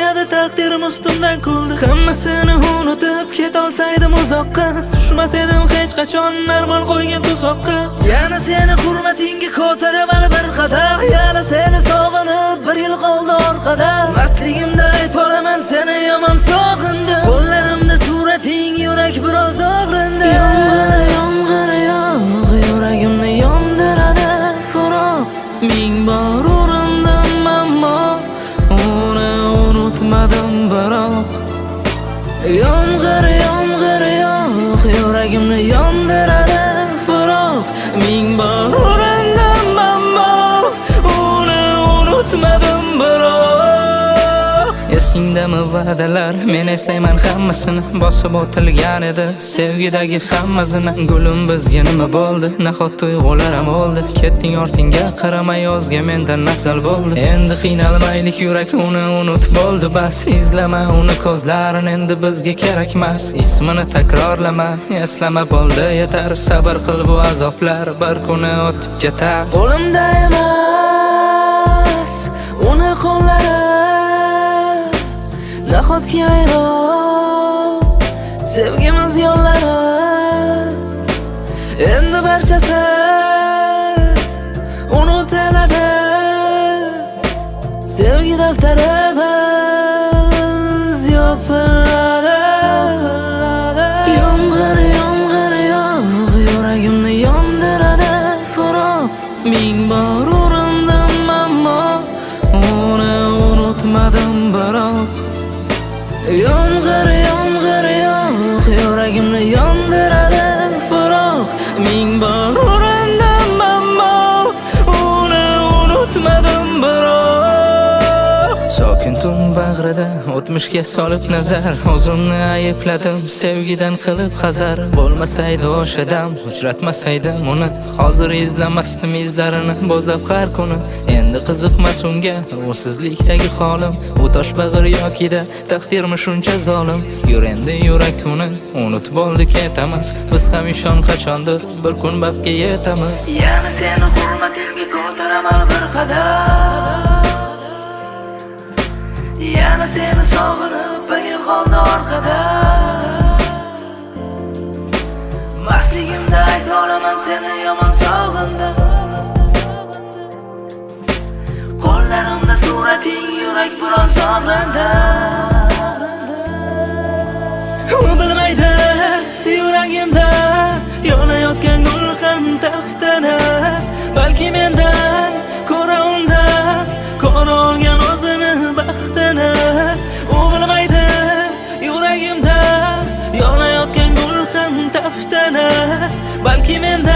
Qo'yadi taqdirim ustimdan kuldi. Hammasini unutib ketolsaydim uzoqqa, tushmas edim hech qachon armon qo'ygan tuzoqqa. Yana seni hurmatingga ko'taraman bir qadam, yana seni sog'inib bir yil qoldi orqada. Mastligimda ayta olaman seni yomon sog'indim. Qo'llarimda surating, yurak biroz og'rindi. Yomg'ir yog'ib yuragimni yondiradi furoq. Ming bor urindim ammo uni unutmadim biroq. Yomg'ir yog'ib yuragimni yondiradi furoq. Ming bor urindim ammo uni unutmadim biroq. Esingdami va'dalar, men eslayman hammasini. Bosib o'tilgan edi sevgidagi hammasini. Gulim bizga nima bo'ldi, nahot tuyg'ular ham oldi. Ketding ortingga qaramay yozga mendan afzal bo'ldi. Endi qiynalmaylik yurak uni unut bo'ldi bas. Izlama uni ko'zlarini, endi bizga kerakmas. Ismini takrorlama, eslama bo'ldi yetar. Sabr qil, bu azoblar bir kuni o'tib ketar. Qo'limda emas uni qo'llari, nahotki ayron sevgimiz yo'llari. Endi barchasi unutiladi, sevgi daftarimiz yopiladi. Yomg'ir yog'ib yuragimni yondiradi furoq. Ming bor urindim ammo uni unutmadim biroq. Yomg'ir yog'ib yuragimni yondiradi furoq. Ming bor urindim ammo uni unutmadim biroq. Sokin tun bag'rida o'tmishga solib nazar, o'zimni aybladim sevgidan qilib hazar. Bo'lmasaydi o'sha dam, uchratmasaydim uni, hozir izlamasdim izlarini bo'zlab har kuni. Endi qiziqmas unga rusizlikdagi holim, u tosh bag'ir yokida taqdirmi shuncha zolim. Yur endi yurak uni unut bo'ldi ketamiz, biz ham ishon qachondir bir kun baxtga yetamiz. Yana seni hurmatingga ko'taraman bir qadam, yana seni sog'inib bir yil qoldi orqada. Mastligimda ayta olaman seni yomon sog'indim. Qo'llarimda surating, yurak biroz og'rindi. U bilmaydi yuragimda yonayotgan gul ham taftana. Balki mendan ko'ra unda ko'ra olgan o'zini baxtini. U bilmaydi yuragimda yonayotgan gul ham taftana. Balki mendan